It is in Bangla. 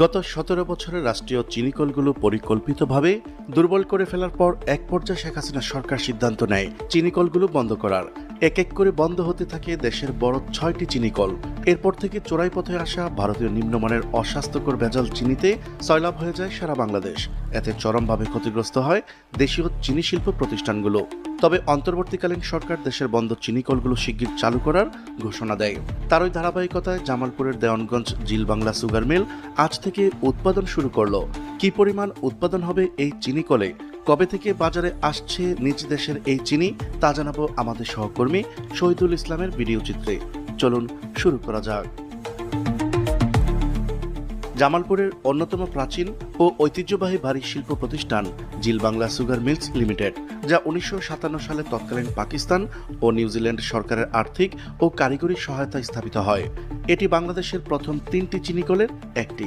গত ১৭ বছরের রাষ্ট্রীয় চিনিকলগুলো পরিকল্পিতভাবে দুর্বল করে ফেলার পর এক পর্যায়ে শেখ হাসিনা সরকার সিদ্ধান্ত নেয় চিনিকলগুলো বন্ধ করার। এক এক করে বন্ধ হতে থাকে দেশের বড় ৬টি চিনিকল। এরপর থেকে চোরাই পথে আসা ভারতীয় নিম্নমানের অস্বাস্থ্যকর ভেজাল চিনিতে সয়লাব হয়ে যায় সারা বাংলাদেশ। এতে চরমভাবে ক্ষতিগ্রস্ত হয় দেশীয় চিনি শিল্প প্রতিষ্ঠানগুলো। তবে অন্তর্বর্তীকালীন সরকার দেশের বন্ধ চিনিকলগুলো শিগগির চালু করার ঘোষণা দেয়। তারই ধারাবাহিকতায় জামালপুরের দেওয়ানগঞ্জ জিলবাংলা সুগার মিল আজ থেকে উৎপাদন শুরু করলো। কি পরিমাণ উৎপাদন হবে এই চিনি কলে, কবে থেকে বাজারে আসছে নিজ দেশের এই চিনি, তা জানাবো আমাদের সহকর্মী শহীদুল ইসলামের ভিডিও চিত্রে। চলুন শুরু করা যাক। জামালপুরের অন্যতম প্রাচীন ও ঐতিহ্যবাহী ভারী শিল্প প্রতিষ্ঠান জিলবাংলা সুগার মিলস লিমিটেড, যা ১৯৫৭ সালে তৎকালীন পাকিস্তান ও নিউজিল্যান্ড সরকারের আর্থিক ও কারিগরি সহায়তায় স্থাপিত হয়। এটি বাংলাদেশের প্রথম ৩টি চিনিকলের একটি।